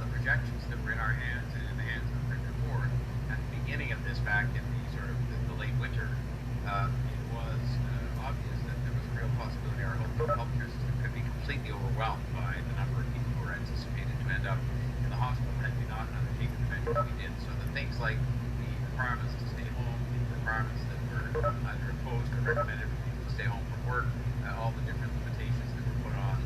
the projections that were in our hands and in the hands of the Premier Board at the beginning of this, back in the sort of the late winter, it was obvious that there was a real possibility our healthcare system could be completely overwhelmed by the number of people who were anticipated to end up in the hospital had we not undertaken the measures we did. So the things like the requirements to stay home, the requirements that were either imposed or recommended for people to stay home from work, all the different limitations that were put on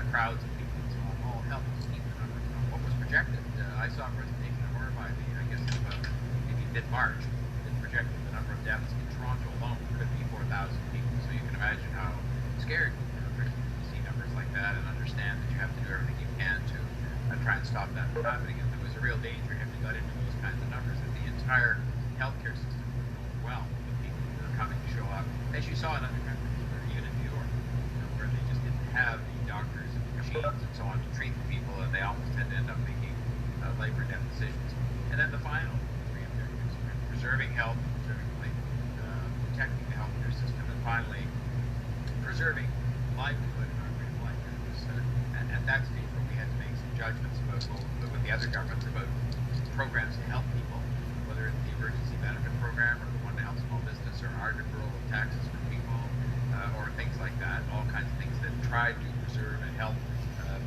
crowds of people and so on, all helped us keep the numbers down. What was projected, I saw a presentation of ours by the, I guess it was maybe mid-March, that projected the number of deaths in Toronto alone could be 4,000 people. So you can imagine how scared you see numbers like that and understand that you have to do everything you can to try and stop that from happening. And there was a real danger if we got into those kinds of numbers that the entire healthcare system would be overwhelmed with people who were coming to show up, as you saw in other countries, or even in New York, where they just didn't have the doctors and machines and so on to treat the people, and they almost had to end up making life or death decisions. And then the final three objectives: preserving health, preserving life, protecting the healthcare system, and finally preserving livelihood and our way of life. It was at that stage where we had to make some judgments about with the other governments about programs to help people, whether it's the emergency benefit program or the one to help small business or our deferral of taxes for people, or things like that. All kinds of things that tried to preserve and help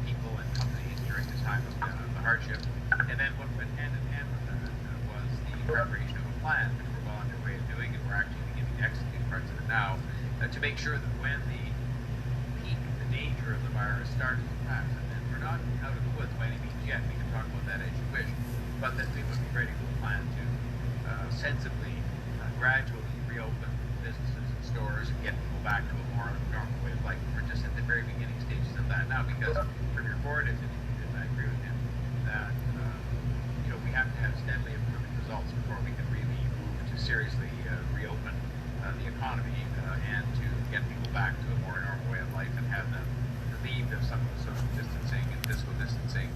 people and companies during this time of the hardship. And then what went hand in hand with that was the preparation of a plan, which we're well underway of doing, and we're actually beginning to execute parts of it now, to make sure that when the peak, the danger of the virus started to pass, and we're not out of the woods by any means yet, we can talk about that as you wish, but that we would be ready with a plan to sensibly, gradually reopen businesses and stores and get people back to a more normal way of life. We're just at the very beginning stages of that now, because Premier Ford has indicated, and I agree with him, that we have to have steadily improving results before we can really move to seriously reopen the economy and to get people back to a more normal way of life and have them relieved of some of the social distancing and physical distancing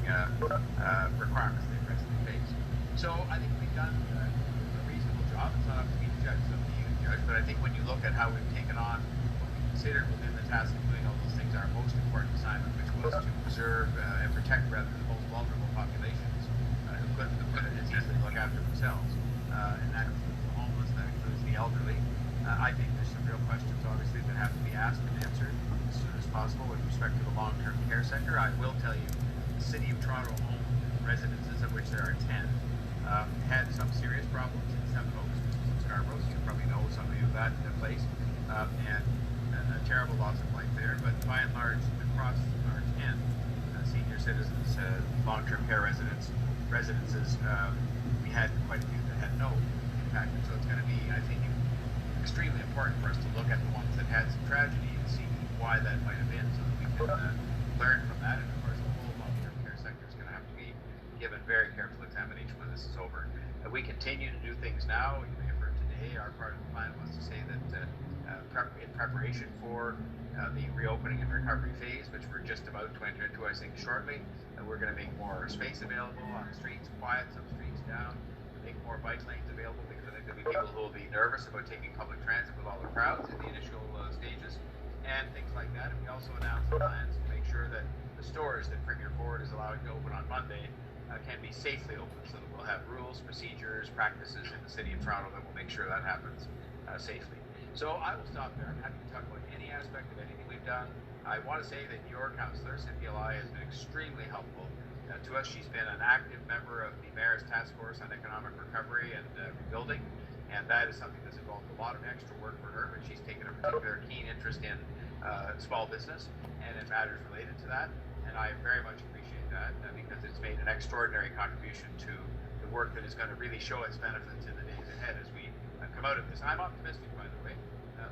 requirements they presently face. So I think we've done a reasonable job. It's not up to me to judge, it's up to you to judge, but I think when you look at how we've taken on what we considered within the task of doing all those things, our most important assignment, which was to preserve and protect rather the most vulnerable populations who couldn't as easily look after themselves, and that includes the homeless, that includes the elderly. I think there's some real questions, obviously, that have to be asked and answered as soon as possible with respect to the long-term care sector. I will tell you, the City of Toronto home residences, of which there are 10, had some serious problems in Seven Oaks, which is in Scarborough, so you probably know somebody of that place, and a terrible loss of life there. But by and large, across our 10 senior citizens, long-term care residences, we had quite a few that had no impact. And so it's going to be, I think, extremely important for us to look at the ones that had some tragedy and see why that might have been, so that we can learn from that. And of course, the whole long-term care sector is going to have to be given very careful examination when this is over. We continue to do things now. You may have heard today, our part of the plan was to say that in preparation for the reopening and recovery phase, which we're just about to enter into, I think, shortly, we're going to make more space available on the streets, quiet some streets down, make more bike lanes available, because I think there'll be people who will be nervous about taking public transit with all the crowds in the initial stages, and things like that. And we also announced plans to make sure that the stores that Premier Ford is allowing to open on Monday can be safely open, so that we'll have rules, procedures, practices in the City of Toronto that will make sure that happens safely. So I will stop there. I'm happy to talk about any aspect of anything we've done. I want to say that your councillor, Cynthia Lai, has been extremely helpful to us. She's been an active member of the Mayor's Task Force on Economic Recovery and Rebuilding, and that is something that's involved a lot of extra work for her, but she's taken a particular keen interest in small business and in matters related to that, and I very much appreciate that because it's made an extraordinary contribution to the work that is going to really show its benefits in the days ahead as we come out of this. I'm optimistic, by the way.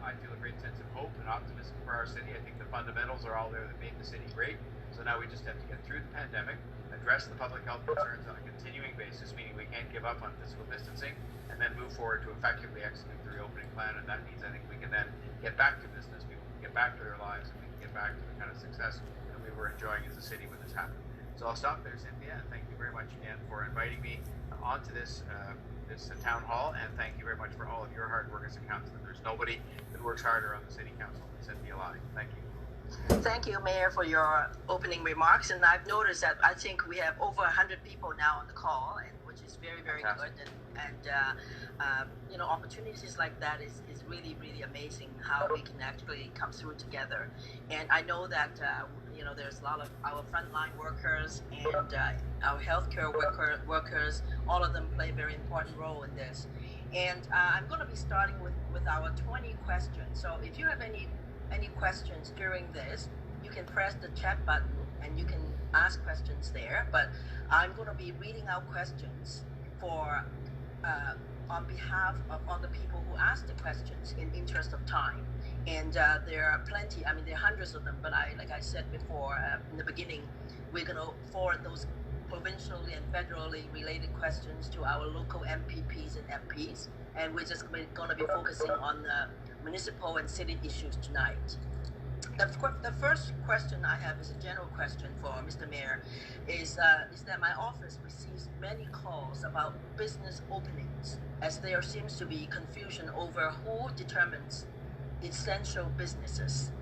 I feel a great sense of hope and optimism for our city. I think the fundamentals are all there that made the city great. So now we just have to get through the pandemic, address the public health concerns on a continuing basis, meaning we can't give up on physical distancing, and then move forward to effectively execute the reopening plan. And that means I think we can then get back to business, people can get back to their lives, and we can get back to the kind of success that we were enjoying as a city when this happened. So I'll stop there, Cynthia, and thank you very much again for inviting me onto this town hall, and thank you very much for all of your hard work as a councillor. There's nobody that works harder on the city council than Cynthia Lai. Thank you. Thank you, Mayor, for your opening remarks. And I've noticed that I think we have over 100 people now on the call, and which is very, very Fantastic. good. And opportunities like that is really, really amazing how we can actually come through together. And I know that, there's a lot of our frontline workers and our healthcare workers, all of them play a very important role in this. And I'm going to be starting with our 20 questions. So if you have any questions during this, you can press the chat button and you can ask questions there. But I'm going to be reading out questions for on behalf of all the people who asked the questions in interest of time. And there are plenty. I mean, there are hundreds of them. But like I said before in the beginning, we're going to forward those provincially and federally related questions to our local MPPs and MPs. And we're just going to be focusing on municipal and city issues tonight. The first question I have is a general question for Mr. Mayor, is that my office receives many calls about business openings, as there seems to be confusion over who determines essential businesses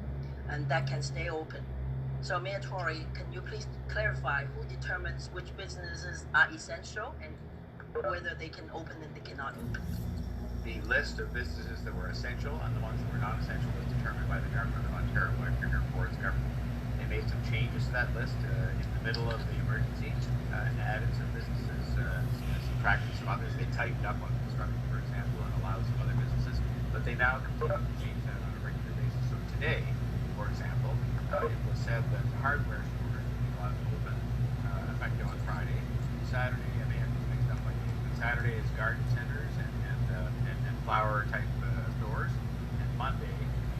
and that can stay open. So Mayor Tory, can you please clarify who determines which businesses are essential and whether they can open and they cannot open? The list of businesses that were essential and the ones that were not essential was determined by the Government of Ontario, I figure, for its government. They made some changes to that list in the middle of the emergency and added some businesses, subtracted some others. They tightened up on construction, for example, and allowed some other businesses, but they now continue to change that on a regular basis. So today, for example, it was said that hardware stores would be allowed to open effective on Friday. Saturday, I may have to mix up my days, but Saturday is garden centers and flower type stores, and Monday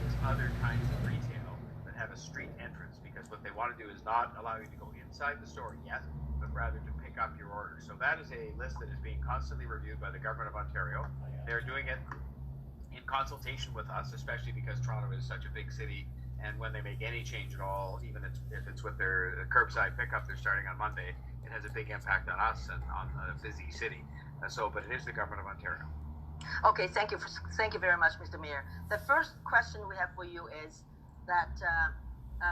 is other kinds of retail that have a street entrance, because what they want to do is not allow you to go inside the store yet, but rather to pick up your order. So that is a list that is being constantly reviewed by the Government of Ontario. They're doing it in consultation with us, especially because Toronto is such a big city, and when they make any change at all, even if it's with their curbside pickup they're starting on Monday, it has a big impact on us and on a busy city. But it is the Government of Ontario. Okay, thank you very much, Mr. Mayor. The first question we have for you is that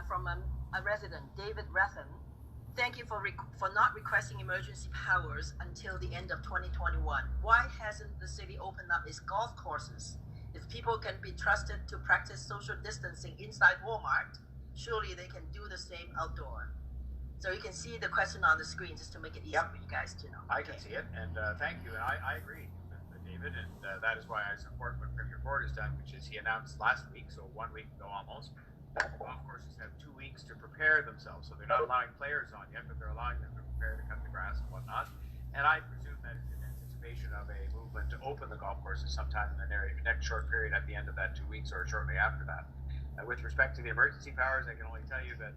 from a resident, David Rathan. Thank you for not requesting emergency powers until the end of 2021. Why hasn't the city opened up its golf courses? If people can be trusted to practice social distancing inside Walmart, surely they can do the same outdoor. So you can see the question on the screen just to make it easier for you guys to know. I can see it, and thank you, and I agree. David, and that is why I support what Premier Ford has done, which is he announced last week, so 1 week ago almost, that the golf courses have 2 weeks to prepare themselves. So they're not allowing players on yet, but they're allowing them to prepare to cut the grass and whatnot. And I presume that is in anticipation of a movement to open the golf courses sometime in the next short period at the end of that 2 weeks or shortly after that. With respect to the emergency powers, I can only tell you that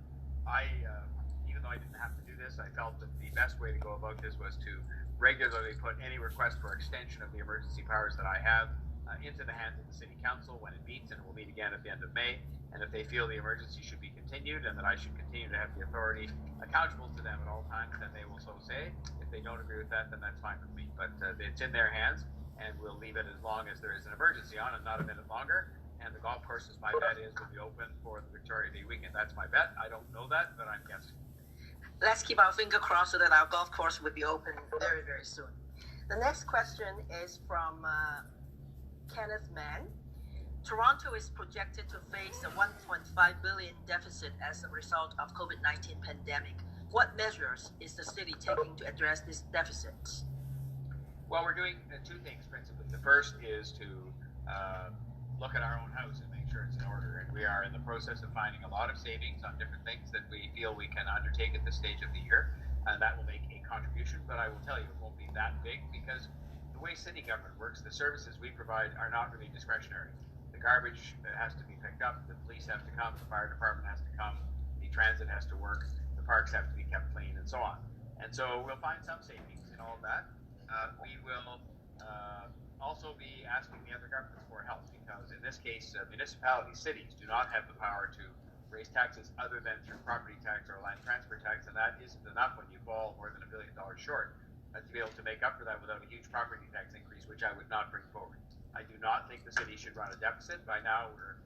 even though I didn't have to do this, I felt that the best way to go about this was to regularly put any request for extension of the emergency powers that I have into the hands of the City Council when it meets, and it will meet again at the end of May. And if they feel the emergency should be continued and that I should continue to have the authority accountable to them at all times, then they will so say. If they don't agree with that, then that's fine with me. But it's in their hands, and we'll leave it as long as there is an emergency on, and not a minute longer. And the golf courses, my bet is, will be open for the Victoria Day weekend. That's my bet. I don't know that, but I'm guessing. Let's keep our finger crossed so that our golf course will be open very, very soon. The next question is from Kenneth Mann. Toronto is projected to face a $1.5 billion deficit as a result of COVID-19 pandemic. What measures is the city taking to address this deficit? Well, we're doing two things principally. The first is to look at our own house and make sure it's in order. And we are in the process of finding a lot of savings on different things that we feel we can undertake at this stage of the year. And that will make a contribution, but I will tell you it won't be that big, because the way city government works, the services we provide are not really discretionary. The garbage has to be picked up, the police have to come, the fire department has to come, the transit has to work, the parks have to be kept clean, and so on. And so we'll find some savings in all of that. We will also be asking the other governments for help, because in this case, municipalities, cities do not have the power to raise taxes other than through property tax or land transfer tax, and that isn't enough when you fall more than $1 billion short to be able to make up for that without a huge property tax increase, which I would not bring forward. I do not think the city should run a deficit. Right now we're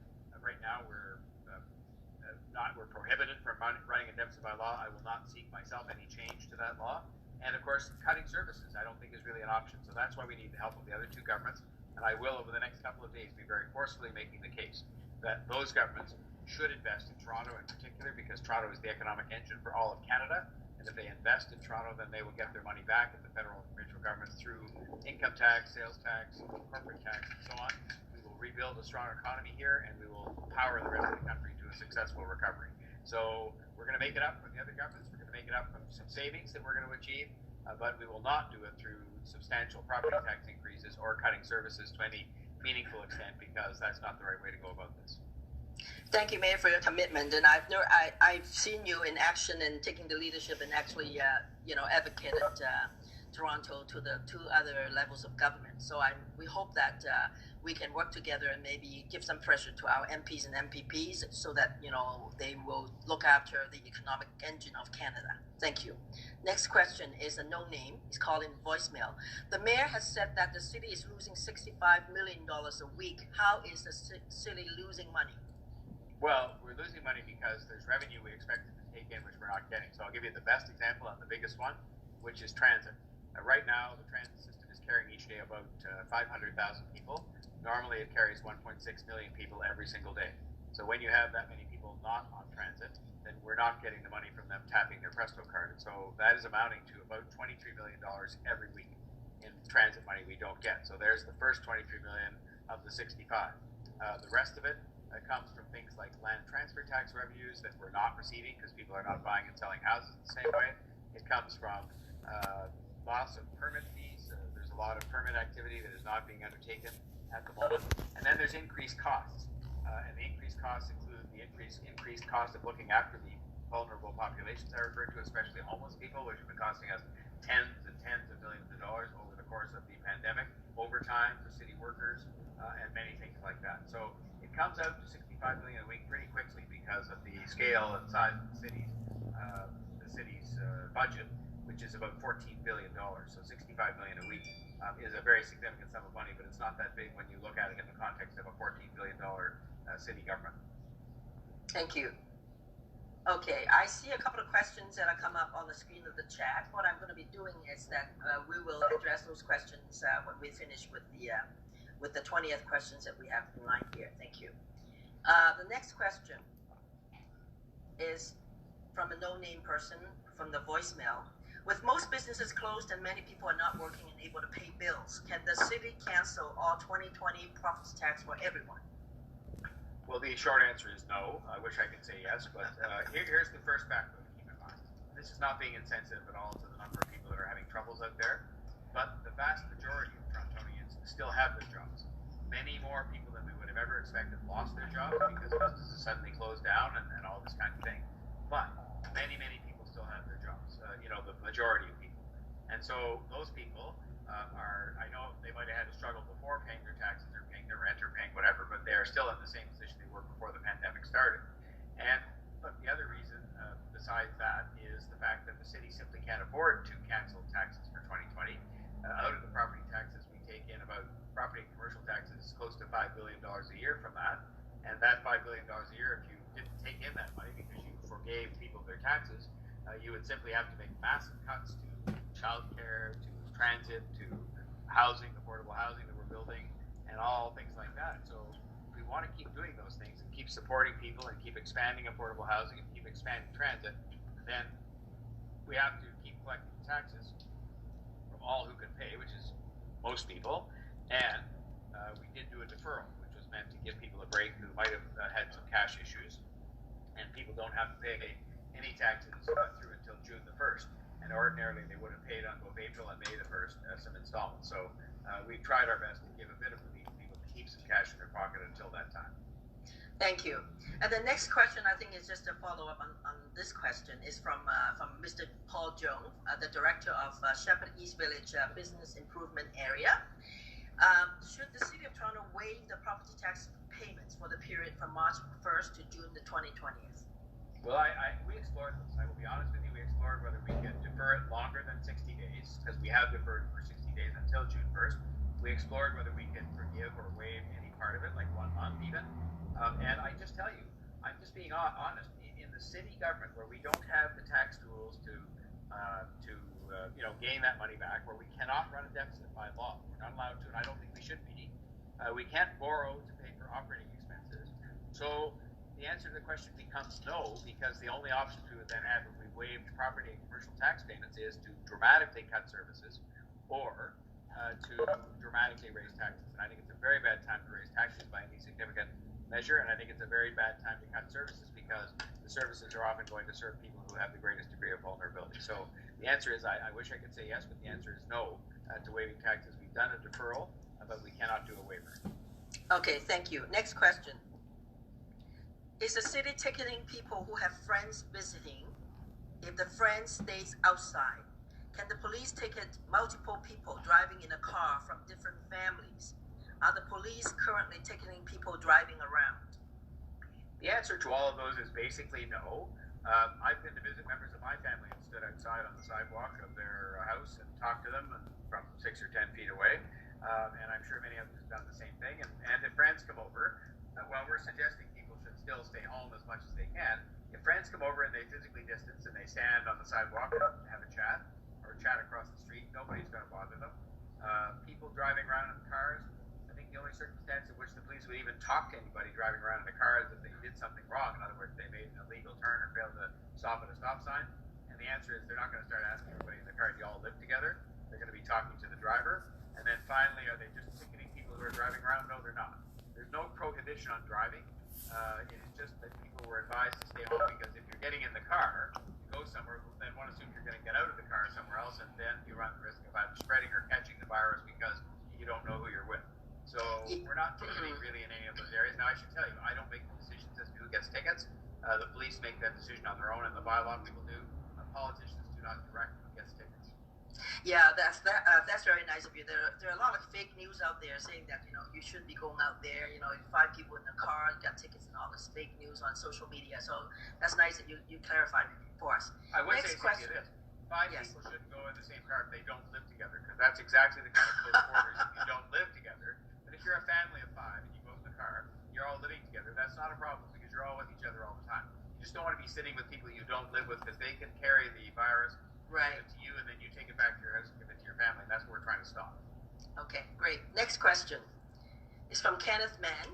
we're prohibited from running a deficit by law. I will not seek myself any change to that law. And of course, cutting services I don't think is really an option. So that's why we need the help of the other two governments. And I will, over the next couple of days, be very forcefully making the case that those governments should invest in Toronto in particular, because Toronto is the economic engine for all of Canada. And if they invest in Toronto, then they will get their money back at the federal and provincial governments through income tax, sales tax, corporate tax, and so on. We will rebuild a strong economy here, and we will power the rest of the country to a successful recovery. So we're going to make it up from the other governments. We're going to make it up from some savings that we're going to achieve, but we will not do it through substantial property tax increases or cutting services to any meaningful extent, because that's not the right way to go about this. Thank you, Mayor, for your commitment. And I've seen you in action and taking the leadership and actually, advocated Toronto to the two other levels of government. So we hope that we can work together and maybe give some pressure to our MPs and MPPs so that, they will look after the economic engine of Canada. Thank you. Next question is a no name. It's called in voicemail. The mayor has said that the city is losing $65 million a week. How is the city losing money? Well, we're losing money because there's revenue we expected to take in, which we're not getting. So I'll give you the best example and the biggest one, which is transit. Right now, the transit system is carrying each day about 500,000 people. Normally, it carries 1.6 million people every single day. So when you have that many people not on transit, then we're not getting the money from them tapping their Presto card. And so that is amounting to about $23 million every week in transit money we don't get. So there's the first $23 million of the 65. The rest of it comes from things like land transfer tax revenues that we're not receiving because people are not buying and selling houses the same way. It comes from loss of permit fees. There's a lot of permit activity that is not being undertaken at the moment. And then there's increased costs. And the increased costs include the increased cost of looking after the vulnerable populations I referred to, especially homeless people, which have been costing us tens and tens of millions of dollars over the course of the pandemic, overtime for city workers, and many things like that. So it comes out to $65 million a week pretty quickly because of the scale and size of the city's budget, which is about $14 billion. So $65 million a week is a very significant sum of money, but it's not that big when you look at it in the context of a $14 billion city government. Thank you. Okay, I see a couple of questions that have come up on the screen of the chat. What I'm going to be doing is that we will address those questions when we finish with the 20th questions that we have in line here. Thank you. The next question is from a no-name person from the voicemail. With most businesses closed and many people are not working and able to pay bills, can the city cancel all 2020 property tax for everyone? Well, the short answer is no. I wish I could say yes, but here's the first factor to keep in mind. This is not being insensitive at all to the number of people that are having troubles out there, but the vast majority of Torontonians still have their jobs. Many more people than we would have ever expected lost their jobs because businesses suddenly closed down and all this kind of thing. But many people still have their jobs, the majority of people. And so those people I know they might have had to struggle before paying their taxes or paying their rent or paying whatever, but they are still in the same position they were before the pandemic started. And look, the other reason besides that is the fact that the city simply can't afford to cancel taxes for 2020. Out of the property taxes, we take in about property and commercial taxes close to $5 billion a year from that. And that $5 billion a year, if you didn't take in that money because you forgave people their taxes, you would simply have to make massive cuts to childcare, to transit, to housing, affordable housing that we're building, and all things like that. So if we want to keep doing those things and keep supporting people and keep expanding affordable housing and keep expanding transit, then we have to keep collecting taxes from all who can pay, which is most people, and we did do a deferral, which was meant to give people a break who might have had some cash issues, and people don't have to pay any taxes through until June the 1st. And ordinarily they would have paid on both April and May the 1st some installments. So we tried our best to give a bit of relief to people to keep some cash in their pocket until that time. Thank you. And the next question, I think, is just a follow-up on this question, is from Mr. Paul Jones, the director of Shepherd East Village Business Improvement Area. Should the City of Toronto waive the property tax payments for the period from March 1st to June the 2020th? Well, we explored this. I will be honest with you, we explored whether we could defer it longer than 60 days, because we have deferred for 60 days until June 1st. We explored whether we could forgive or waive any part of it, like 1 month even. And I just tell you, I'm just being honest. In the city government, where we don't have the tax tools to gain that money back, where we cannot run a deficit by law, we're not allowed to, and I don't think we should be. We can't borrow to pay for operating expenses. So the answer to the question becomes no, because the only option we would then have if we waived property and commercial tax payments is to dramatically cut services or to dramatically raise taxes. And I think it's a very bad time to raise taxes by any significant measure, and I think it's a very bad time to cut services because the services are often going to serve people who have the greatest degree of vulnerability. So the answer is, I wish I could say yes, but the answer is no to waiving taxes. We've done a deferral, but we cannot do a waiver. Okay, thank you. Next question. Is the city ticketing people who have friends visiting if the friend stays outside? Can the police ticket multiple people driving in a car from different families? Are the police currently ticketing people driving around? The answer to all of those is basically no. I've been to visit members of my family and stood outside on the sidewalk of their house and talked to them from 6 or 10 feet away. And I'm sure many others have done the same thing. And if friends come over, while we're suggesting people should still stay home as much as they can, if friends come over and they physically distance and they stand on the sidewalk and have a chat or chat across the street, nobody's going to bother them. People driving around in cars, I think the only circumstance in which the police would even talk to anybody driving around in a car is if they did something wrong. In other words, they made an illegal turn or failed to stop at a stop sign. And the answer is they're not going to start asking everybody in the car, do you all live together? They're going to be talking to the driver. And then finally, are they just ticketing people who are driving around? No, they're not. There's no prohibition on driving. It is just that people were advised to stay home because if you're getting in the car, you go somewhere, then one assumes you're going to get out of the car somewhere else, and then you run the risk of either spreading or catching the virus because you don't know who you're with. So we're not ticketing really in any of those areas. Now, I should tell you, I don't make the decisions as to who gets tickets. The police make that decision on their own, and the bylaw people do. Politicians do not direct who gets tickets. Yeah, that's very nice of you. There are a lot of fake news out there saying that you shouldn't be going out there. 5 people in the car got tickets and all this fake news on social media. So that's nice that you clarified for us. I would Next say question. this: 5 people shouldn't go in the same car if they don't live together, because that's exactly the kind of close quarters if you don't live together. But if you're a family of 5 and you go in the car, you're all living together. That's not a problem because you're all with each other all the time. You just don't want to be sitting with people you don't live with because they can carry the virus. Right. Give it to you, and then you take it back to your house and give it to your family. And that's what we're trying to stop. Okay, great. Next question is from Kenneth Mann.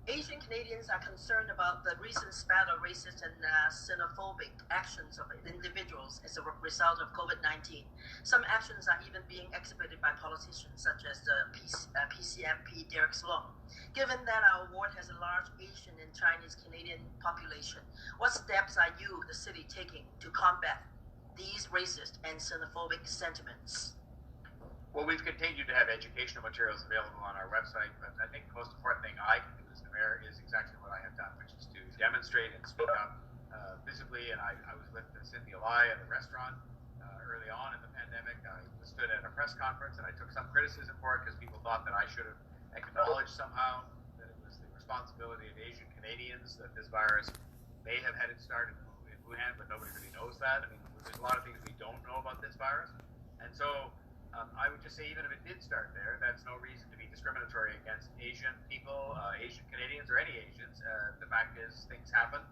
Asian Canadians are concerned about the recent spat of racist and xenophobic actions of individuals as a result of COVID-19. Some actions are even being exhibited by politicians such as the PCMP Derek Sloan. Given that our ward has a large Asian and Chinese Canadian population, what steps are you, the city, taking to combat these racist and xenophobic sentiments? Well, we've continued to have educational materials available on our website, but I think the most important thing I can do as the mayor is exactly what I have done, which is to demonstrate and speak up visibly. And I was with Cynthia Lai at a restaurant early on in the pandemic. I stood at a press conference and I took some criticism for it because people thought that I should have acknowledged somehow that it was the responsibility of Asian Canadians that this virus may have had it started in Wuhan, but nobody really knows that. I mean, there's a lot of things we don't know about this virus. And so I would just say, even if it did start there, that's no reason to be discriminatory against Asian people, Asian Canadians, or any Asians. The fact is, things happen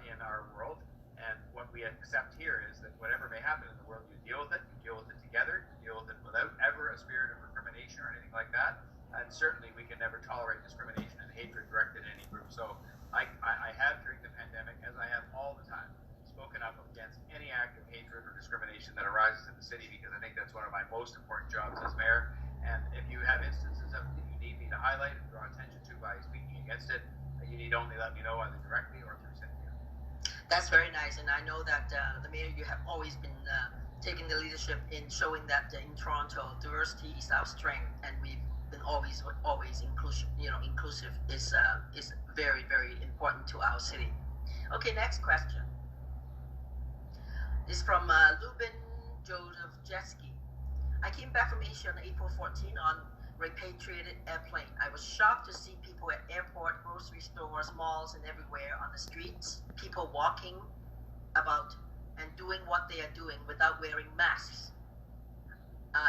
in our world, and what we accept here is that whatever may happen in the world, you deal with it together, you deal with it without ever a spirit of recrimination or anything like that. And certainly, we can never tolerate discrimination and hatred directed at any group. So I have, during the pandemic, as I have all the time, spoken up against any act of hatred or discrimination that arises in the city, because I think that's one of my most important jobs as mayor. And if you have instances of it that you need me to highlight and draw attention to by speaking against it, you need only let me know either directly or through Cynthia. That's very nice, and I know that the mayor, you have always been taking the leadership in showing that in Toronto, diversity is our strength, and we've been always inclusive. Inclusive is very, very important to our city. Okay, next question is from Lubin Joseph Jeski. I came back from Asia on April 14 on repatriated airplane. I was shocked to see people at airport, grocery stores, malls, and everywhere on the streets. People walking about and doing what they are doing without wearing masks.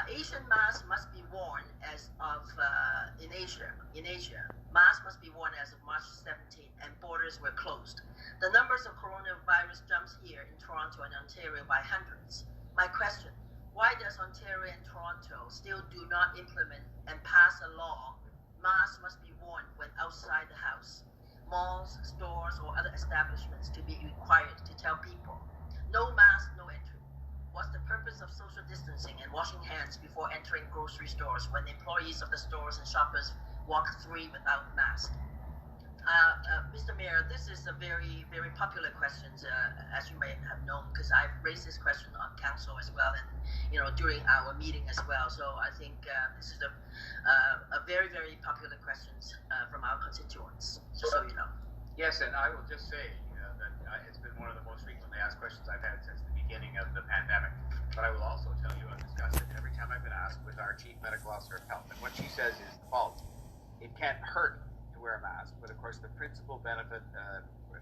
Asian masks must be worn as of in Asia. Masks must be worn as of March 17th, and borders were closed. The numbers of coronavirus jumps here in Toronto and Ontario by hundreds. My question: why does Ontario and Toronto still do not implement and pass a law? Masks must be worn when outside the house. Malls, stores, or other establishments to be required to tell people no mask, no entry. What's the purpose of social distancing and washing hands before entering grocery stores when employees of the stores and shoppers walk free without masks? Mr. Mayor, this is a very, very popular question, as you may have known, because I've raised this question on council as well, and during our meeting as well. So I think this is a very, very popular question from our constituents. Just so you know. Yes, and I will just say that it's been one of the most frequently asked questions I've had since the beginning of the pandemic. But I will also tell you, I've discussed it every time I've been asked with our Chief Medical Officer of Health, and what she says is the fault. It can't hurt to wear a mask, but of course the principal benefit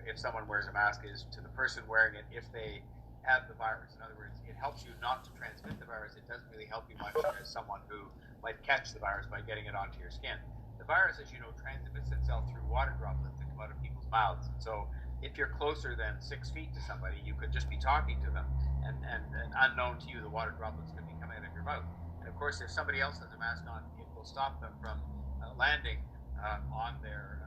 if someone wears a mask is to the person wearing it if they have the virus. In other words, it helps you not to transmit the virus. It doesn't really help you much as someone who might catch the virus by getting it onto your skin. The virus, as you know, transmits itself through water droplets that come out of people's mouths. And so if you're closer than 6 feet to somebody, you could just be talking to them, and unknown to you, the water droplets could be coming out of your mouth. And of course, if somebody else has a mask on, it will stop them from landing on their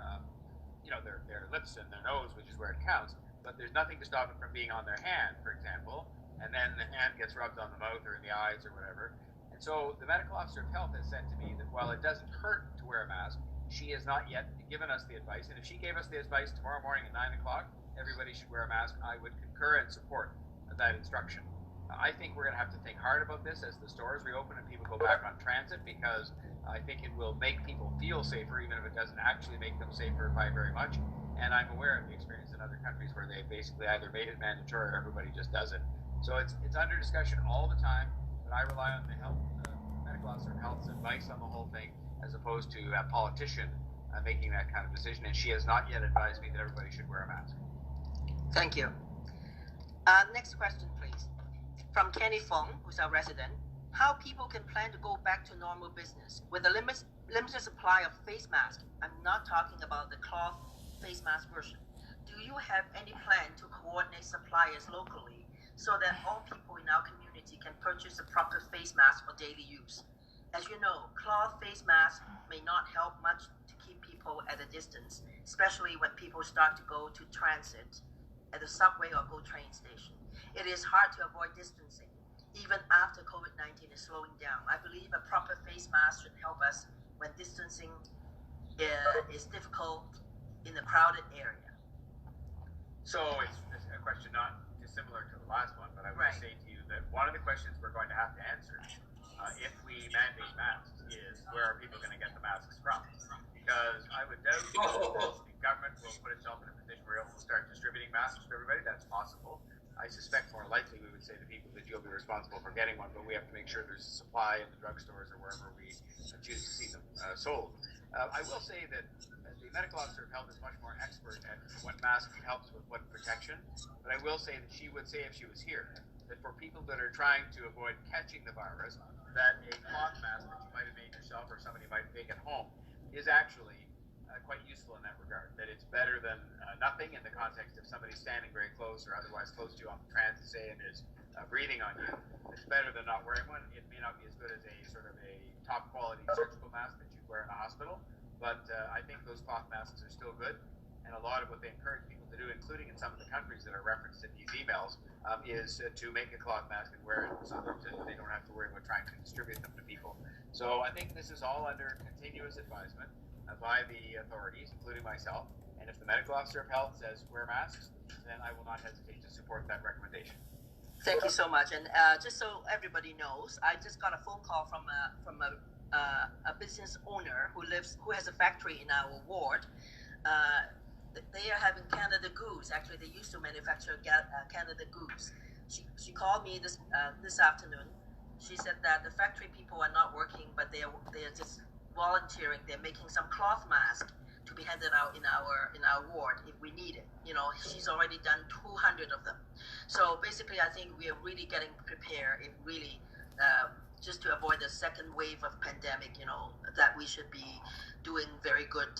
lips and their nose, which is where it counts. But there's nothing to stop it from being on their hand, for example, and then the hand gets rubbed on the mouth or in the eyes or whatever. And so the medical officer of health has said to me that while it doesn't hurt to wear a mask, she has not yet given us the advice. And if she gave us the advice tomorrow morning at 9 o'clock, everybody should wear a mask, I would concur and support that instruction. I think we're going to have to think hard about this as the stores reopen and people go back on transit, because I think it will make people feel safer, even if it doesn't actually make them safer by very much. And I'm aware of the experience in other countries where they basically either made it mandatory or everybody just does it. So it's under discussion all the time, but I rely on the medical officer of health's advice on the whole thing, as opposed to a politician making that kind of decision. And she has not yet advised me that everybody should wear a mask. Thank you. Next question, please. From Kenny Fong, who's our resident. How people can plan to go back to normal business with a limited supply of face masks? I'm not talking about the cloth face mask version. Do you have any plan to coordinate suppliers locally so that all people in our community can purchase a proper face mask for daily use? As you know, cloth face masks may not help much to keep people at a distance, especially when people start to go to transit at the subway or GO train station. It is hard to avoid distancing, even after COVID-19 is slowing down. I believe a proper face mask should help us when distancing is difficult in a crowded area. So it's a question not dissimilar to the last one, but I would say to you that one of the questions we're going to have to answer if we mandate masks is, where are people going to get the masks from? Because I would doubt that the government will put itself in a position where it will start distributing masks to everybody. That's possible. I suspect more likely we would say to people that you'll be responsible for getting one, but we have to make sure there's a supply in the drugstores or wherever we choose to see them sold. I will say that the medical officer of health is much more expert at what mask helps with what protection, but I will say that she would say, if she was here, that for people that are trying to avoid catching the virus, that a cloth mask that you might have made yourself or somebody might make at home is actually quite useful in that regard, that it's better than nothing in the context of somebody standing very close or otherwise close to you on the transit, say, and is breathing on you. It's better than not wearing one. It may not be as good as a sort of a top quality surgical mask that you wear in a hospital, but I think those cloth masks are still good. And a lot of what they encourage people to do, including in some of the countries that are referenced in these emails, is to make a cloth mask and wear it so that they don't have to worry about trying to distribute them to people. So I think this is all under continuous advisement by the authorities, including myself. And if the medical officer of health says wear masks, then I will not hesitate to support that recommendation. Thank you so much. And just so everybody knows, I just got a phone call from a business owner who has a factory in our ward. They are having Canada Goose. Actually, they used to manufacture Canada Goose. She called me this afternoon. She said that the factory people are not working, but they are just volunteering. They're making some cloth masks to be handed out in our ward if we need it. She's already done 200 of them. So basically, I think we are really getting prepared if really just to avoid the second wave of pandemic, that we should be doing very good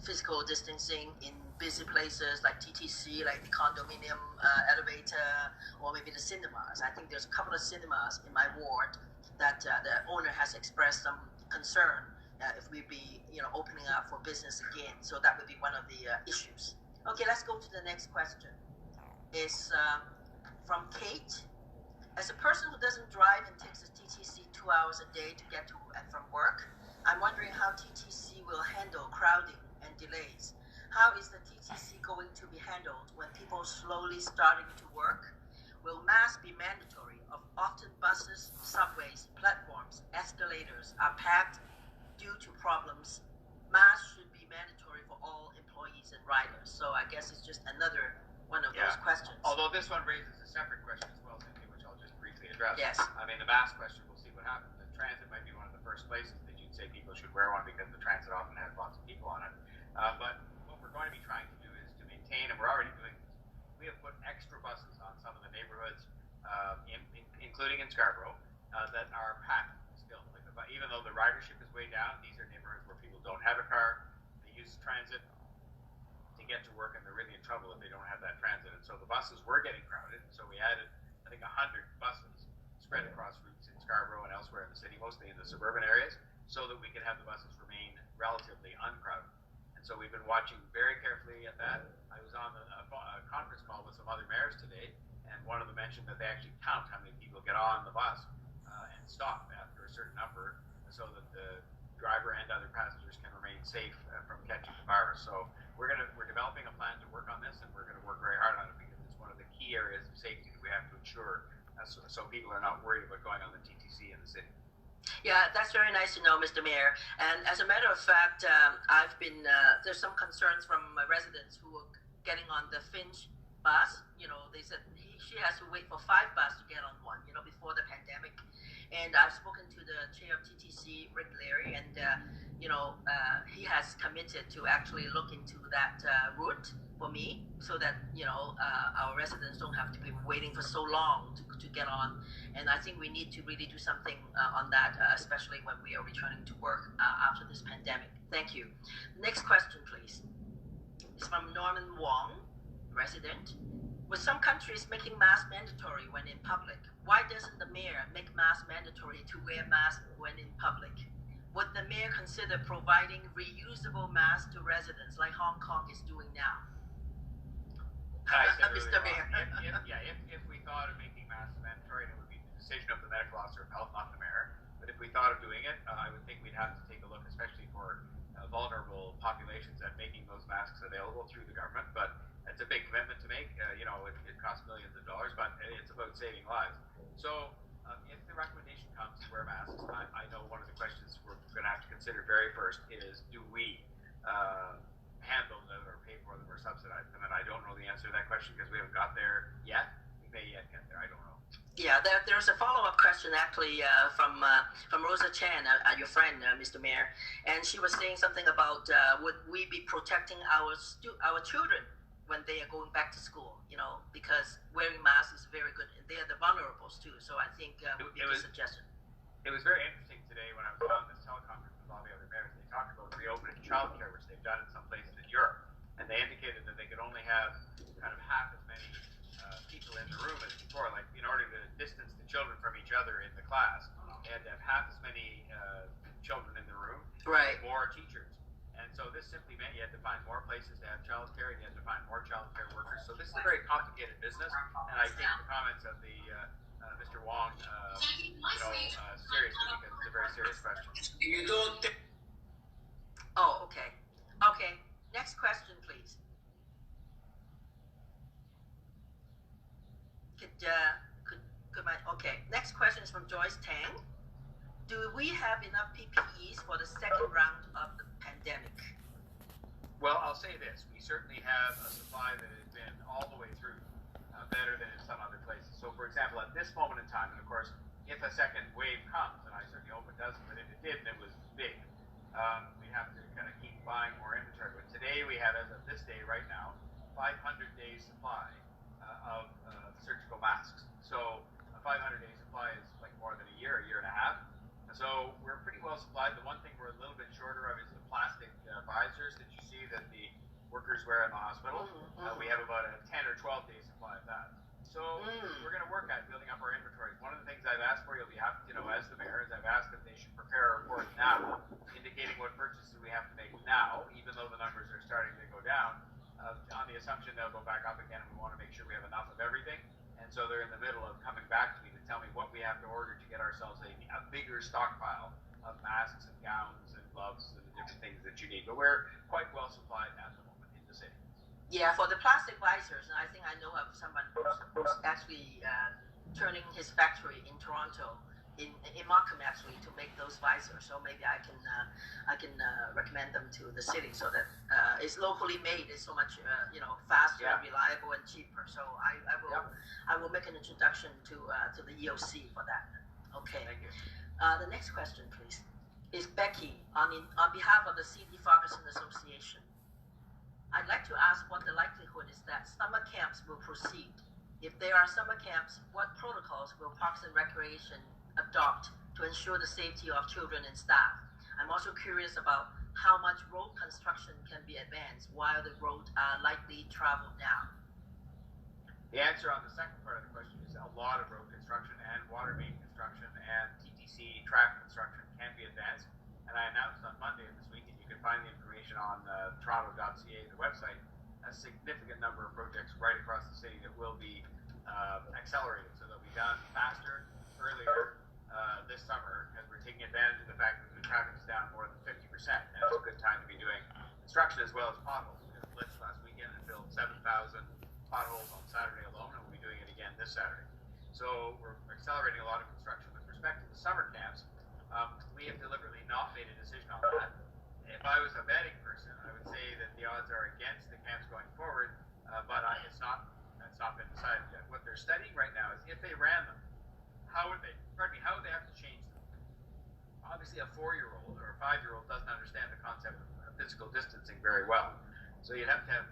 physical distancing in busy places like TTC, like the condominium elevator, or maybe the cinemas. I think there's a couple of cinemas in my ward that the owner has expressed some concern if we be, opening up for business again. So that would be one of the issues. Okay, let's go to the next question. It's from Kate. As a person who doesn't drive and takes a TTC 2 hours a day to get to and from work, I'm wondering how TTC will handle crowding and delays. How is the TTC going to be handled when people slowly starting to work? Will masks be mandatory? Often buses, subways, platforms, escalators are packed due to problems. Masks should be mandatory for all employees and riders. So I guess it's just another one of those questions. Although this one raises a separate question as well, Cynthia, which I'll just briefly address. Yes. I mean, the mask question, we'll see what happens. The transit might be one of the first places that you'd say people should wear one because the transit often has lots of people on it. But what we're going to be trying to do is to maintain, and we're already doing this, we have put extra buses on some of the neighborhoods, including in Scarborough, that are packed still. Even though the ridership is way down, these are neighborhoods where people don't have a car, they use transit to get to work, and they're really in trouble if they don't have that transit. And so the buses were getting crowded, so we added, I think, 100 buses spread across routes in Scarborough and elsewhere in the city, mostly in the suburban areas, so that we could have the buses remain relatively uncrowded. And so we've been watching very carefully at that. I was on a conference call with some other mayors today, and one of them mentioned that they actually count how many people get on the bus and stop after a certain number, so that the driver and other passengers can remain safe from catching the virus. So we're developing a plan to work on this, and we're going to work very hard on it because it's one of the key areas of safety that we have to ensure, so people are not worried about going on the TTC in the city. Yeah, that's very nice to know, Mr. Mayor. And as a matter of fact, I've been, there's some concerns from my residents who are getting on the Finch bus. They said she has to wait for 5 buses to get on one, before the pandemic. And I've spoken to the chair of TTC, Rick Leary, and, he has committed to actually look into that route for me so that, our residents don't have to be waiting for so long to get on. And I think we need to really do something on that, especially when we are returning to work after this pandemic. Thank you. Next question, please. It's from Norman Wong, resident. With some countries making masks mandatory when in public, why doesn't the mayor make masks mandatory to wear masks when in public? Would the mayor consider providing reusable masks to residents like Hong Kong is doing now? Mr. Mayor. If we thought of making masks mandatory, it would be the decision of the medical officer of health, not the mayor. But if we thought of doing it, I would think we'd have to take a look, especially for vulnerable populations, at making those masks available through the government. But it's a big commitment to make. It costs millions of dollars, but it's about saving lives. So if the recommendation comes to wear masks, I know one of the questions we're going to have to consider very first is, do we handle them or pay for them or subsidize them? And I don't know the answer to that question because we haven't got there yet. We may yet get there. I don't know. Yeah, there's a follow-up question actually from Rosa Chan, your friend, Mr. Mayor, and she was saying something about would we be protecting our children when they are going back to school? Because wearing masks is very good. They are the vulnerables too. So I think would be a suggestion. It was very interesting today when I was on this teleconference with all the other mayors. They talked about reopening childcare, which they've done in some places in Europe, and they indicated that they could only have kind of half as many people in the room as before. Like, in order to distance the children from each other in the class, they had to have half as many children in the room, right? More teachers. And so this simply meant you had to find more places to have childcare, and you had to find more childcare workers. So this is a very complicated business, and I take the comments of the Mr. Wong, seriously, because it's a very serious question. You don't think? Oh, okay. Okay. Next question, please. Okay. Next question is from Joyce Tang. Do we have enough PPEs for the second round of the pandemic? Well, I'll say this. We certainly have a supply that has been all the way through better than in some other places. So, for example, at this moment in time, and of course, if a second wave comes, and I certainly hope it doesn't, but if it did and it was big, we have to kind of keep buying more inventory. But today we have, as of this day right now, 500 days supply of surgical masks. So a 500-day supply is like more than a year and a half. doctors wear in the hospital. We have about a 10 or 12 day supply of that. So we're going to work at building up our inventories. One of the things I've asked for, as the mayor, is I've asked that they should prepare a report now, indicating what purchases we have to make now, even though the numbers are starting to go down, on the assumption they'll go back up again, and we want to make sure we have enough of everything. And so they're in the middle of coming back to me to tell me what we have to order to get ourselves a bigger stockpile of masks and gowns and gloves and the different things that you need. But we're quite well supplied at the moment in the city. Yeah, for the plastic visors, and I think I know of someone who's actually turning his factory in Toronto, in Markham actually, to make those visors. So maybe I can recommend them to the city so that it's locally made. It's so much faster, reliable, and cheaper. So I will make an introduction to the EOC for that. Okay. Thank you. The next question, please, is Becky on behalf of the C.D. Ferguson Association. I'd like to ask what the likelihood is that summer camps will proceed. If there are summer camps, what protocols will Parks and Recreation adopt to ensure the safety of children and staff? I'm also curious about how much road construction can be advanced while the roads are lightly traveled now. The answer on the second part of the question is a lot of road construction and water main construction and TTC track construction can be advanced. And I announced on Monday of this week, and you can find the information on toronto.ca, the website, a significant number of projects right across the city that will be accelerated, so they'll be done faster, earlier this summer, because we're taking advantage of the fact that the traffic is down more than 50%, and it's a good time to be doing construction as well as potholes. We did a blitz last weekend and filled 7,000 potholes on Saturday alone, and we'll be doing it again this Saturday. So we're accelerating a lot of construction. With respect to the summer camps, we have deliberately not made a decision on that. If I was a betting person, I would say that the odds are against the camps going forward, but it's not been decided yet. What they're studying right now is if they ran them, how would they have to change them? Obviously, a 4-year-old or a 5-year-old doesn't understand the concept of physical distancing very well. So you'd have to have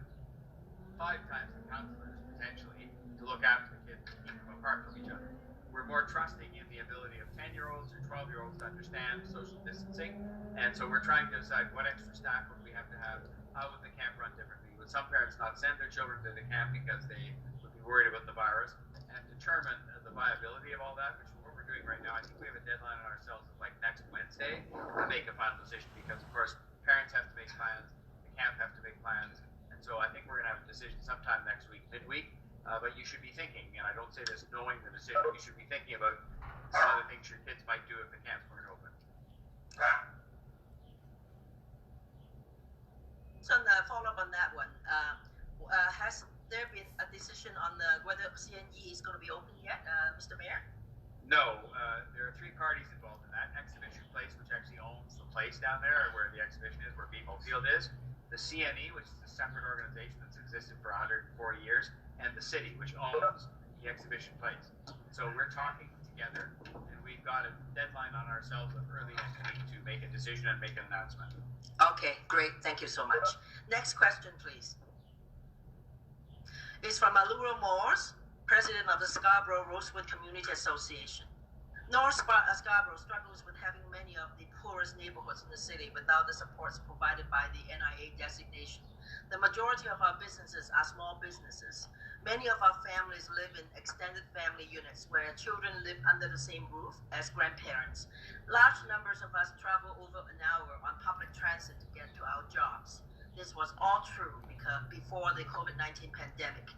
5 times the counselors, potentially, to look after the kids and keep them apart from each other. We're more trusting in the ability of 10-year-olds or 12-year-olds to understand social distancing. And so we're trying to decide what extra staff would we have to have, how would the camp run differently. Would some parents not send their children to the camp because they would be worried about the virus, and determine the viability of all that, which is what we're doing right now. I think we have a deadline on ourselves of like next Wednesday to make a final decision, because of course parents have to make plans, the camp have to make plans, and so I think we're going to have a decision sometime next week, midweek. But you should be thinking, and I don't say this knowing the decision, you should be thinking about some of the things your kids might do if the camps weren't open. So follow up on that one. Has there been a decision on whether CNE is going to be open yet, Mr. Mayor? No, there are 3 parties involved in that. Exhibition Place, which actually owns the place down there, where the exhibition is, where BMO Field is. The CNE, which is a separate organization that's existed for 140 years. And the city, which owns the Exhibition Place. So we're talking together, and we've got a deadline on ourselves of early next week to make a decision and make an announcement. Okay, great. Thank you so much. Next question, please. It's from Alura Moores, president of the Scarborough Rosewood Community Association. North Scarborough struggles with having many of the poorest neighborhoods in the city without the supports provided by the NIA designation. The majority of our businesses are small businesses. Many of our families live in extended family units where children live under the same roof as grandparents. Large numbers of us travel over an hour on public transit to get to our jobs. This was all true before the COVID-19 pandemic.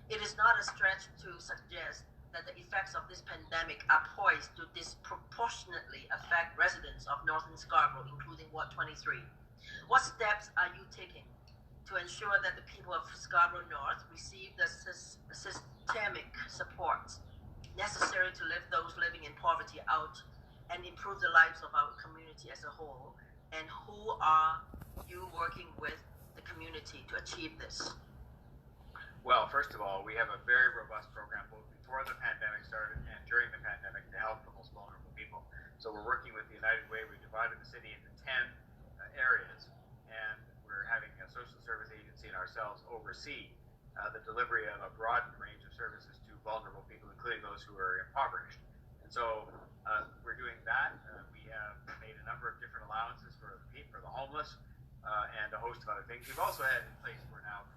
It is not a stretch to suggest that the effects of this pandemic are poised to disproportionately affect residents of Northern Scarborough, including Ward 23. What steps are you taking to ensure that the people of Scarborough North receive the systemic support necessary to lift those living in poverty out and improve the lives of our community as a whole? And who are you working with the community to achieve this? Well, first of all, we have a very robust program both before the pandemic started and during the pandemic to help the most vulnerable people. So we're working with the United Way. We divided the city into 10 areas, and we're having a social service agency and ourselves oversee the delivery of a broadened range of services to vulnerable people, including those who are impoverished. And so we're doing that. We have made a number of different allowances for the homeless and a host of other things. We've also had in place for now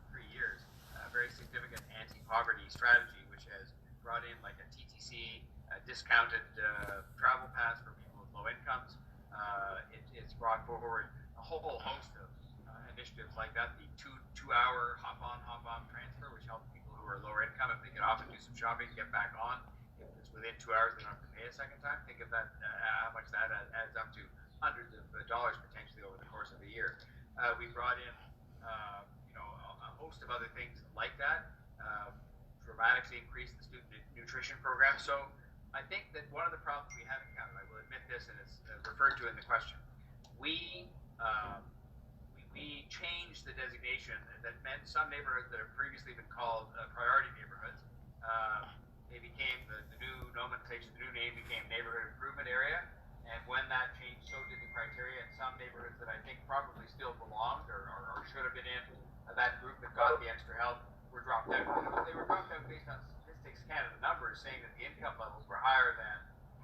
very significant anti-poverty strategy, which has brought in like a TTC, discounted travel pass for people with low incomes. It's brought forward a whole host of initiatives like that. The two-hour hop-on transfer, which helps people who are lower income, if they get off and do some shopping, get back on. If it's within 2 hours, they don't have to pay a second time. Think of that, how much that adds up to hundreds of dollars potentially over the course of a year. We brought in, a host of other things like that. Dramatically increased the student nutrition program. So I think that one of the problems we have encountered, I will admit this, and it's referred to in the question, we changed the designation that meant some neighborhoods that have previously been called priority neighborhoods. They became the new nomenclature, the new name became neighborhood improvement area. And when that changed, so did the criteria. And some neighborhoods that I think probably still belonged or should have been in that group that got the extra help were dropped out. They were dropped out based on Statistics Canada numbers saying that the income levels were higher than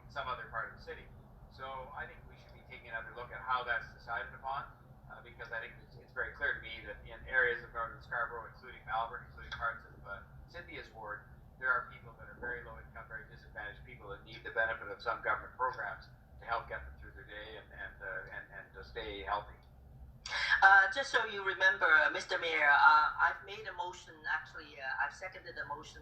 some other part of the city. So I think we should be taking another look at how that's decided upon, because I think it's very clear to me that in areas of northern Scarborough, including Malvern, including parts of Cynthia's ward, there are people that are very low income, very disadvantaged people that need the benefit of some government programs to help get them through their day and to stay healthy. Just so you remember, Mr. Mayor, I've made a motion, actually, I've seconded a motion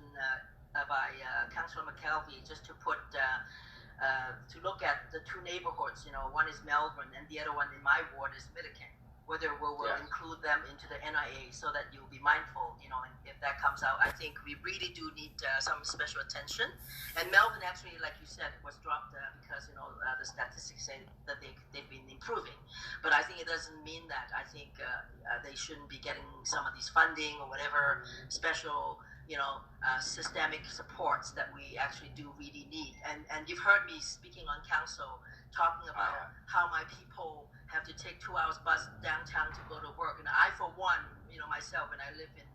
by Councillor McKelvey just to put, to look at the two neighborhoods, one is Melbourne and the other one in my ward is Milliken, whether we will include them into the NIA so that you'll be mindful, if that comes out. I think we really do need some special attention. And Melbourne actually, like you said, was dropped because, the statistics say that they've been improving. But I think it doesn't mean that. I think they shouldn't be getting some of these funding or whatever special, systemic supports that we actually do really need. And you've heard me speaking on council talking about how my people have to take 2 hours bus downtown to go to work. And I, for one, myself, and I live in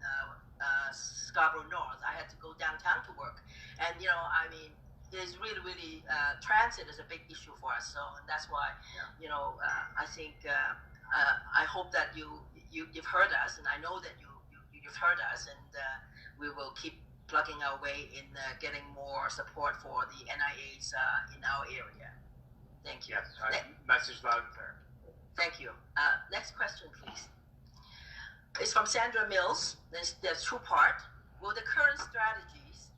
Scarborough North, I had to go downtown to work. And, there's really, transit is a big issue for us. So and that's why, I think, I hope that you've heard us, and I know that you've heard us, and we will keep plugging our way in getting more support for the NIAs in our area. Thank you. Yes, message loud and clear. Thank you. Next question, please. It's from Sandra Mills. There's two-part. Will the current strategies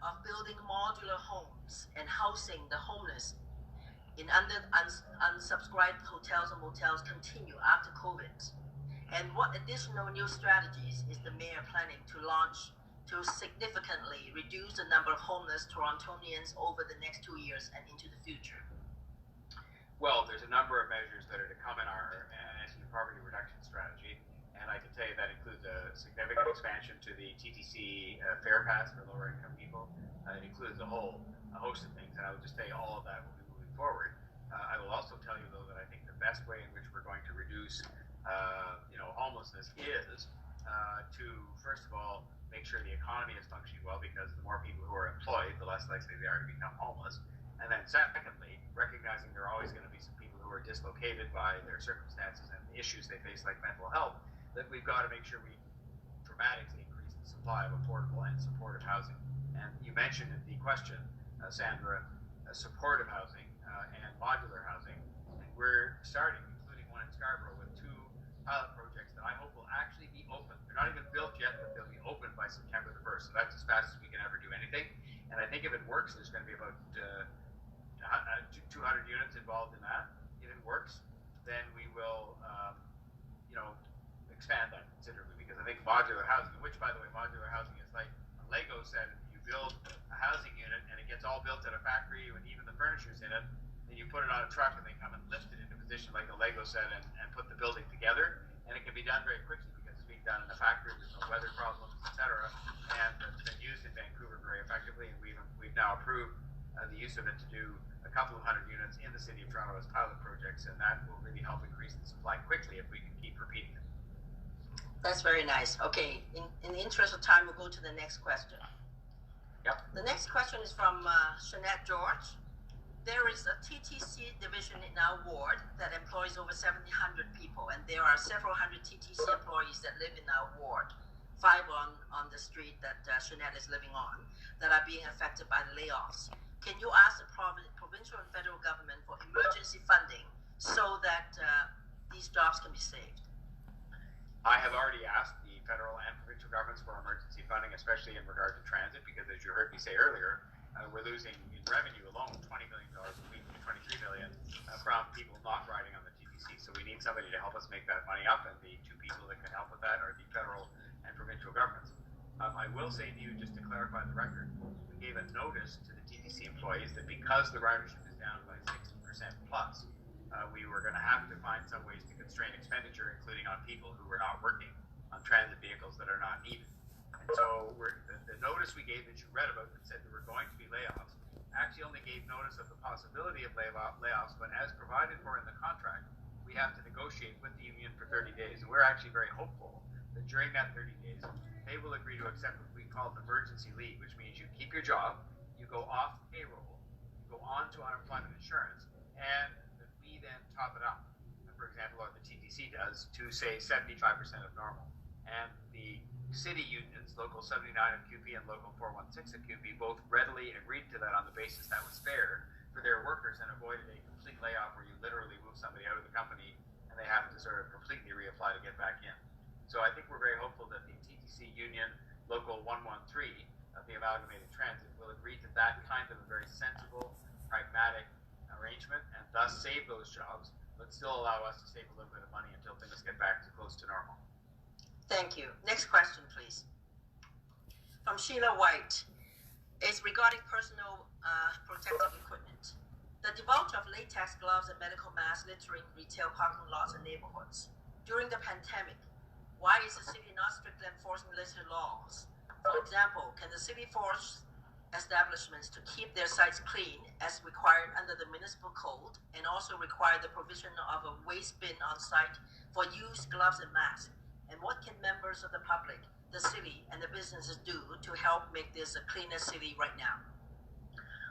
of building modular homes and housing the homeless in unsubscribed hotels and motels continue after COVID? And what additional new strategies is the mayor planning to launch to significantly reduce the number of homeless Torontonians over the next 2 years and into the future? Well, there's a number of measures that are to come in our anti-poverty reduction strategy, and I can tell you that includes a significant expansion to the TTC fare pass for lower income people. It includes a host of things, and I would just say all of that will be moving forward. I will also tell you, though, that I think the best way in which we're going to reduce homelessness is to, first of all, make sure the economy is functioning well, because the more people who are employed, the less likely they are to become homeless. And then secondly, recognizing there are always going to be some people who are dislocated by their circumstances and the issues they face, like mental health, that we've got to make sure we dramatically increase the supply of affordable and supportive housing. And you mentioned in the question, Sandra, supportive housing and modular housing. And we're starting, including one in Scarborough, with 2 pilot projects that I hope will actually be open. They're not even built yet, but they'll be open by September the 1st. So that's as fast as we can ever do anything. And I think if it works, there's going to be about 200 units involved in that. If it works, then we will, expand that considerably, because I think modular housing, which, by the way, modular housing is like a Lego set. You build a housing unit and it gets all built at a factory, and even the furniture's in it. Then you put it on a truck and they come and lift it into position like a Lego set and put the building together. And it can be done very quickly because it's being done in a factory. There's no weather problems, etc. And it's been used in Vancouver very effectively. And we've now approved the use of it to do a couple of 100 units in the city of Toronto as pilot projects, and that will really help increase the supply quickly if we can keep repeating it. That's very nice. Okay, in the interest of time, we'll go to the next question. Yep. The next question is from Shanette George. There is a TTC division in our ward that employs over 700 people, and there are several hundred TTC employees that live in our ward. five on the street that Jeanette is living on that are being affected by the layoffs. Can you ask the provincial and federal government for emergency funding so that these jobs can be saved? I have already asked the federal and provincial governments for emergency funding, especially in regard to transit, because as you heard me say earlier, we're losing in revenue alone $20 million a week, $23 million from people not riding on the TTC. So we need somebody to help us make that money up, and the two people that can help with that are the federal and provincial governments. I will say to you, just to clarify the record, we gave a notice to the TTC employees that because the ridership is down by 60% plus, we were going to have to find some ways to constrain expenditure, including on people who were not working on transit vehicles that are not needed. And so the notice we gave that you read about that said there were going to be layoffs actually only gave notice of the possibility of layoffs, but as provided for in the contract, we have to negotiate with the union for 30 days. And we're actually very hopeful that during that 30 days, they will agree to accept what we call emergency leave, which means you keep your job, you go off payroll, you go on to unemployment insurance, and we then top it up. For example, what the TTC does to say 75% of normal. And the city unions, Local 79 of QP and Local 416 of QP, both readily agreed to that on the basis that was fair for their workers and avoided a complete layoff where you literally move somebody out of the company and they have to sort of completely reapply to get back in. So I think we're very hopeful that the TTC union, Local 113 of the Amalgamated Transit, will agree to that kind of a very sensible, pragmatic arrangement and thus save those jobs, but still allow us to save a little bit of money until things get back to close to normal. Thank you. Next question, please. From Sheila White. It's regarding personal protective equipment. The divulge of latex gloves and medical masks littering retail parking lots and neighborhoods. During the pandemic, why is the city not strictly enforcing litter laws? For example, can the city force establishments to keep their sites clean as required under the municipal code, and also require the provision of a waste bin on site for used gloves and masks? And what can members of the public, the city, and the businesses do to help make this a cleaner city right now?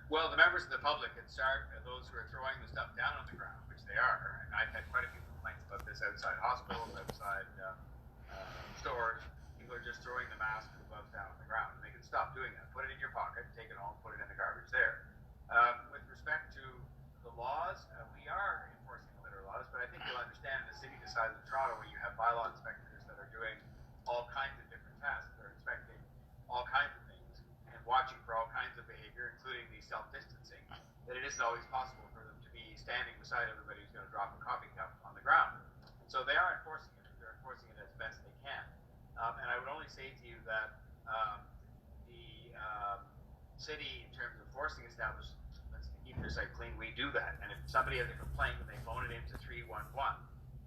Well, the members of the public can start those who are throwing the stuff down on the ground, which they are. And I've had quite a few complaints about this outside hospitals, outside stores. People are just throwing the masks and gloves down on the ground. And they can stop doing that. Put it in your pocket, take it home, put it in the garbage there. With respect to the laws, we are enforcing the litter laws, but I think you'll understand in a city the size of Toronto, where you have bylaw inspectors that are doing all kinds of different tasks. They're inspecting all kinds of things and watching for all kinds of behavior, including the self-distancing, that it isn't always possible for them to be standing beside everybody who's going to drop a coffee cup on the ground. So they are enforcing it. They're enforcing it as best they can. And I would only say to you that the city, in terms of forcing establishments to keep their site clean, we do that. And if somebody has a complaint and they phone it into 311,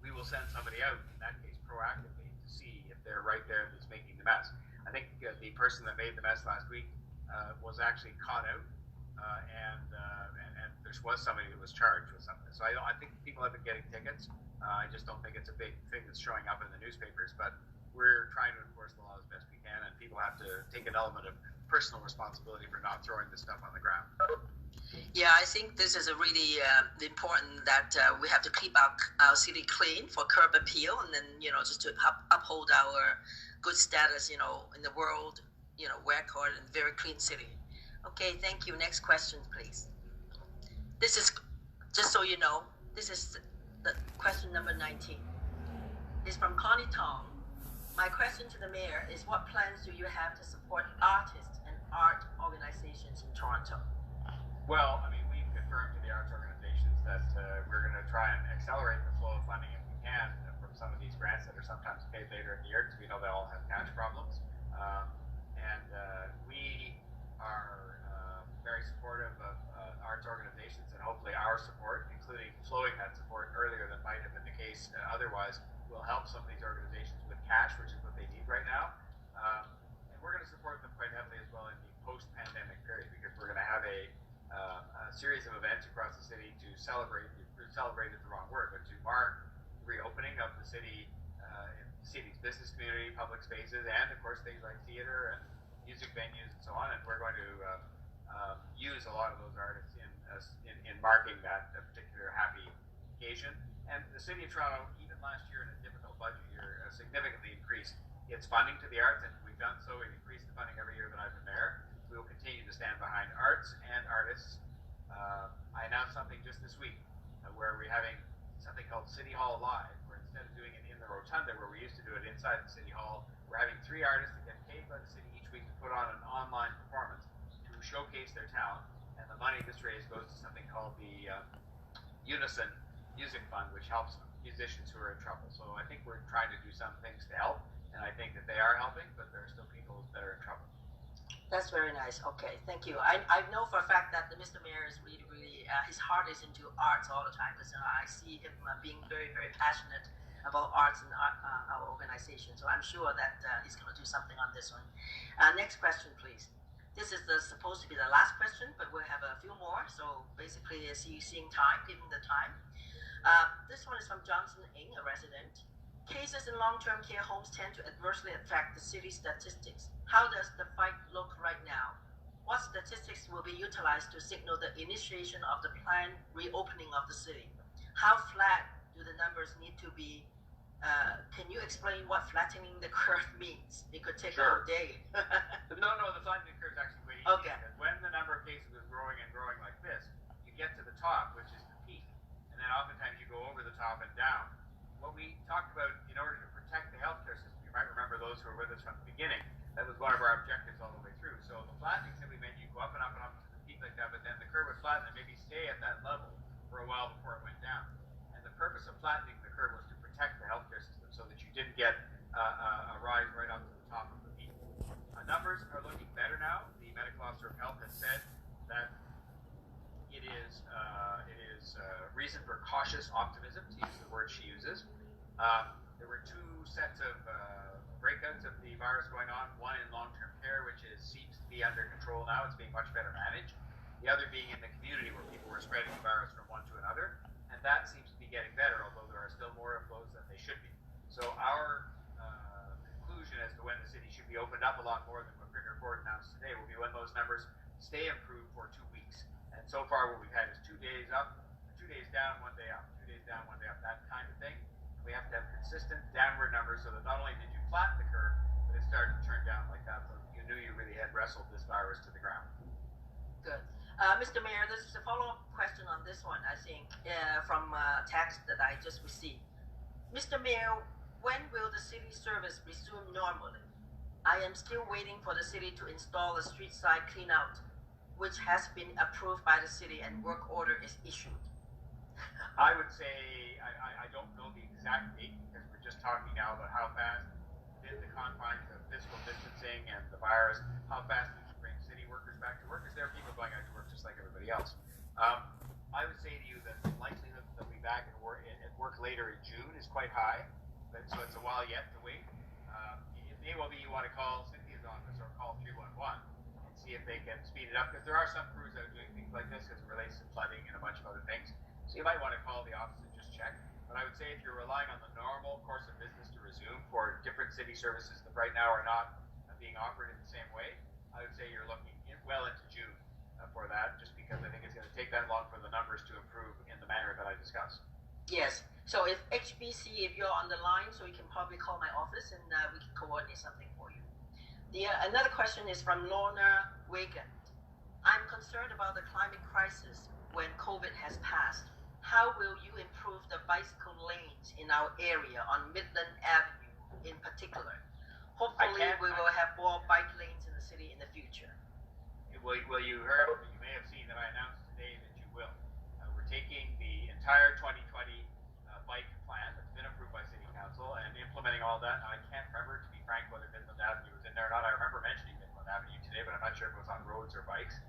we will send somebody out, in that case, proactively to see if they're right there that's making the mess. I think the person that made the mess last week was actually caught out, and there was somebody that was charged with something. So I think people have been getting tickets. I just don't think it's a big thing that's showing up in the newspapers, but we're trying to enforce the law as best we can, and people have to take an element of personal responsibility for not throwing this stuff on the ground. Yeah, I think this is a really important that we have to keep our city clean for curb appeal, and then, just to uphold our good status, in the world, record and very clean city. Okay, thank you. Next question, please. This is, just so you know, this is the question number 19. It's from Connie Tong. My question to the mayor is, what plans do you have to support artists and art organizations in Toronto? Well, we've confirmed to the arts organizations that we're going to try and accelerate the flow of funding if we can from some of these grants that are sometimes paid later in the year, because we know they all have cash problems. We are very supportive of arts organizations, and hopefully our support, including flowing that support earlier than might have been the case otherwise, will help some of these organizations with cash, which is what they need right now. And we're going to support them quite heavily as well in the post-pandemic period, because we're going to have a series of events across the city to celebrate is the wrong word, but to mark the reopening of the city, the city's business community, public spaces, and of course things like theater and music venues and so on. And we're going to use a lot of those artists in marking that particular happy occasion. And the city of Toronto, even last year in a difficult budget year, significantly increased It's funding to the arts, and we've done so. We've increased the funding every year that I've been mayor. We will continue to stand behind arts and artists. I announced something just this week where we're having something called City Hall Live, where instead of doing it in the rotunda where we used to do it inside the City Hall, we're having 3 artists that get paid by the city each week to put on an online performance to showcase their talent. And the money that's raised goes to something called the Unison Music Fund, which helps musicians who are in trouble. So I think we're trying to do some things to help, and I think that they are helping, but there are still people that are in trouble. That's very nice. Okay, thank you. I know for a fact that Mr. Mayor is really, his heart is into arts all the time, because I see him being very, very passionate about arts and our organization. So I'm sure that he's going to do something on this one. Next question, please. This is supposed to be the last question, but we'll have a few more. So basically, seeing time, giving the time. This one is from Johnson Ng, a resident. Cases in long-term care homes tend to adversely affect the city statistics. How does the fight look right now? What statistics will be utilized to signal the initiation of the planned reopening of the city? How flat do the numbers need to be? Can you explain what flattening the curve means? It could take a day. No, the flattening curve is actually way easy. Okay. Because when the number of cases is growing and growing like this, you get to the top, which is the peak, and then oftentimes you go over the top and down. What we talked about in order to protect the healthcare system, you might remember those who were with us from the beginning, that was one of our objectives all the way through. So the flattening simply meant you go up and up and up to the peak like that, but then the curve would flatten and maybe stay at that level for a while before it went down. And the purpose of flattening the curve was to protect the healthcare system so that you didn't get a rise right up to the top of the peak. Numbers are looking better now. The medical officer of health has said that it is reason for cautious optimism, to use the word she uses. There were 2 sets of breakouts of the virus going on, one in long-term care, which seems to be under control now. It's being much better managed. The other being in the community, where people were spreading the virus from one to another, and that seems to be getting better, although there are still more of those than they should be. So our conclusion as to when the city should be opened up a lot more than what Premier Ford announced today will be when those numbers stay improved for 2 weeks. And so far what we've had is 2 days up, 2 days down, 1 day up, 2 days down, 1 day up, that kind of thing. We have to have consistent downward numbers so that not only did you flatten the curve, but it started to turn down like that, so you knew you really had wrestled this virus to the ground. Good. Mr. Mayor, this is a follow-up question on this one, I think, from text that I just received. Mr. Mayor, when will the city service resume normally? I am still waiting for the city to install a street side clean-out, which has been approved by the city and work order is issued. I would say I don't know the exact date, because we're just talking now about how fast, within the confines of physical distancing and the virus, how fast we can bring city workers back to work, because there are people going out to work just like everybody else. I would say to you that the likelihood that they'll be back at work later in June is quite high, so it's a while yet to wait. It may well be you want to call Cynthia's office or call 311 and see if they can speed it up, because there are some crews that are doing things like this as it relates to flooding and a bunch of other things. So you might want to call the office and just check. But I would say if you're relying on the normal course of business to resume for different city services that right now are not being offered in the same way, I would say you're looking well into June for that, just because I think it's going to take that long for the numbers to improve in the manner that I discussed. Yes. So if HBC, if you're on the line, so you can probably call my office and we can coordinate something for you. Another question is from Lorna Wigan. I'm concerned about the climate crisis when COVID has passed. How will you improve the bicycle lanes in our area on Midland Avenue in particular? Hopefully we will have more bike lanes in the city in the future. Well, you may have seen that I announced today that you will. We're taking the entire 2020 bike plan that's been approved by City Council and implementing all that. Now, I can't remember, to be frank, whether Midland Avenue was in there or not. I remember mentioning Midland Avenue today, but I'm not sure if it was on roads or bikes.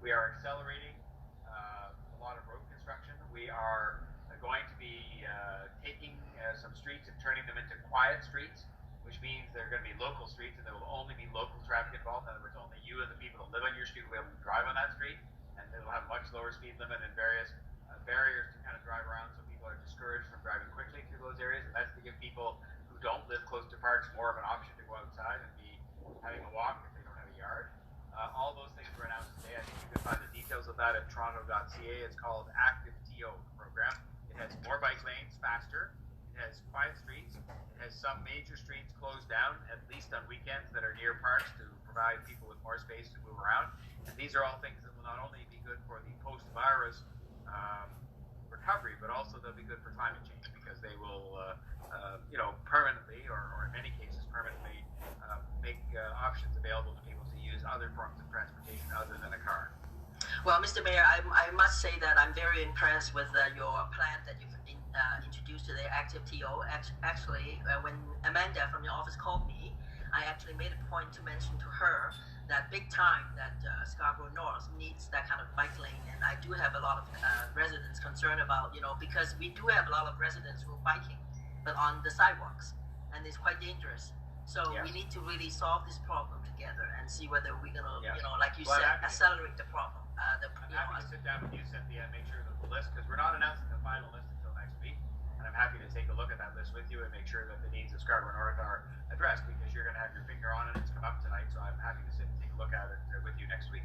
We are accelerating a lot of road construction. We are going to be taking some streets and turning them into quiet streets, which means they're going to be local streets and there will only be local traffic involved. In other words, only you and the people that live on your street will be able to drive on that street, and it'll have a much lower speed limit and various barriers to kind of drive around, so people are discouraged from driving quickly through those areas. And that's to give people who don't live close to parks more of an option to go outside and be having a walk if they don't have a yard. All those things were announced today. I think you can find the details of that at toronto.ca. It's called Active TO, the program. It has more bike lanes faster. It has quiet streets. It has some major streets closed down, at least on weekends, that are near parks to provide people with more space to move around. And these are all things that will not only be good for the post-virus recovery, but also they'll be good for climate change, because they will, permanently, or in many cases permanently, make options available to people to use other forms of transportation other than a car. Well, Mr. Mayor, I must say that I'm very impressed with your plan that you've introduced to the Active TO. Actually, when Amanda from your office called me, I actually made a point to mention to her that big time that Scarborough North needs that kind of bike lane. And I do have a lot of residents concerned about, because we do have a lot of residents who are biking, but on the sidewalks, and it's quite dangerous. So we need to really solve this problem together and see whether we're going to, like you said, accelerate the problem. I'm happy to sit down with you, Cynthia, and make sure that the list, because we're not announcing the final list until next week, and I'm happy to take a look at that list with you and make sure that the needs of Scarborough North are addressed, because you're going to have your finger on it. It's come up tonight, so I'm happy to sit and take a look at it with you next week.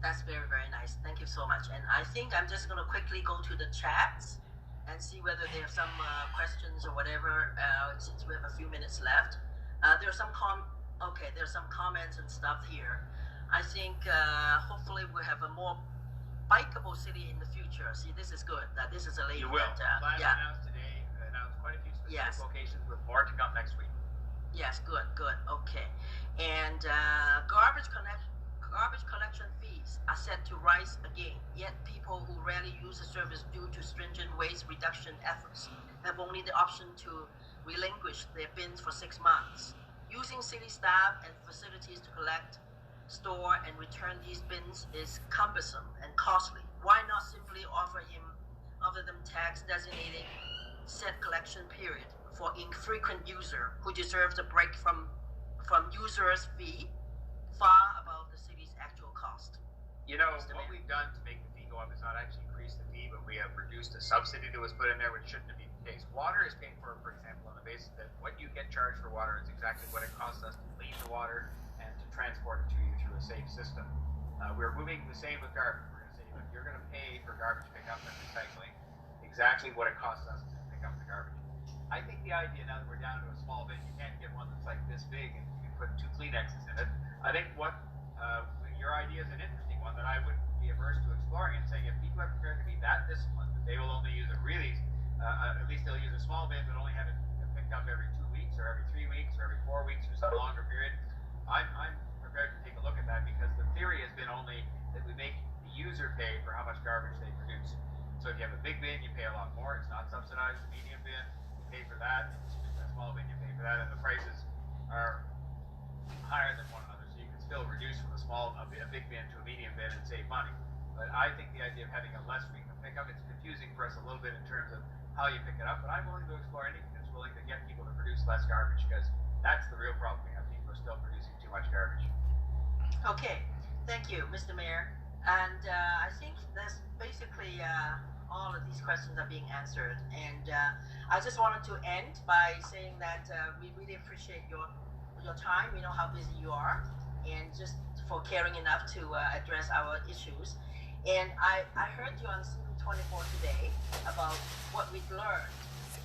That's very, very nice. Thank you so much. And I think I'm just going to quickly go to the chats and see whether they have some questions or whatever, since we have a few minutes left. There's some comments and stuff here. I think hopefully we'll have a more bikeable city in the future. See, this is good. That this is a lady. You will. That, announced today. Announced quite a few specific locations, with more to come next week. Yes, good. Okay. And garbage collection fees are set to rise again. Yet people who rarely use the service due to stringent waste reduction efforts have only the option to relinquish their bins for 6 months. Using city staff and facilities to collect, store, and return these bins is cumbersome and costly. Why not simply offer them tax designating set collection period for infrequent user who deserves a break from user's fee far above the city's actual cost? What we've done to make the fee go up is not actually increase the fee, but we have reduced a subsidy that was put in there, which shouldn't have been the case. Water is paid for example, on the basis that what you get charged for water is exactly what it costs us to clean the water and to transport it to you through a safe system. We're moving the same with garbage. We're going to say, look, you're going to pay for garbage pickup and recycling exactly what it costs us to pick up the garbage. I think the idea, now that we're down to a small bin, you can't get one that's like this big and you can put 2 Kleenexes in it. I think your idea is an interesting one that I wouldn't be averse to exploring, and saying if people are prepared to be that disciplined, that they will only use a really, at least they'll use a small bin, but only have it picked up every 2 weeks or every 3 weeks or every 4 weeks or some longer period. I'm prepared to take a look at that, because the theory has been only that we make the user pay for how much garbage they produce. So if you have a big bin, you pay a lot more. It's not subsidized. The medium bin, you pay for that. A small bin, you pay for that, and the prices are higher than one another. So you can still reduce from a big bin to a medium bin and save money. But I think the idea of having a less frequent pickup, it's confusing for us a little bit in terms of how you pick it up. But I'm willing to explore anything that's willing to get people to produce less garbage, because that's the real problem we have. People are still producing too much garbage. Okay, thank you, Mr. Mayor. And I think that's basically all of these questions are being answered. And I just wanted to end by saying that we really appreciate your time. We know how busy you are, and just for caring enough to address our issues. And I heard you on CP24 today about what we've learned.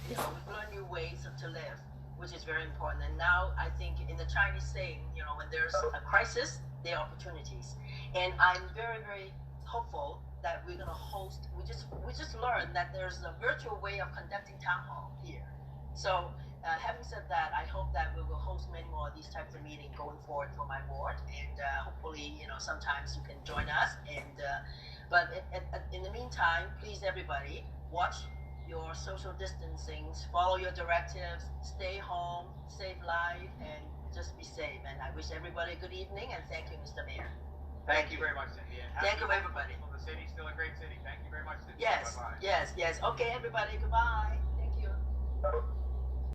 We've learned new ways to live, which is very important. And now I think in the Chinese saying, when there's a crisis, there are opportunities. And I'm very, very hopeful that we're going to host. We just learned that there's a virtual way of conducting town hall here. So having said that, I hope that we will host many more of these types of meetings going forward for my ward, and hopefully, sometimes you can join us. And but in the meantime, please everybody, watch your social distancing, follow your directives, stay home, save life, and just be safe. And I wish everybody a good evening, and thank you, Mr. Mayor. Thank you very much, Cynthia. Thank you, everybody. The city's still a great city. Thank you very much, Cynthia. Yes, Bye-bye. yes. Okay, everybody, goodbye. Thank you.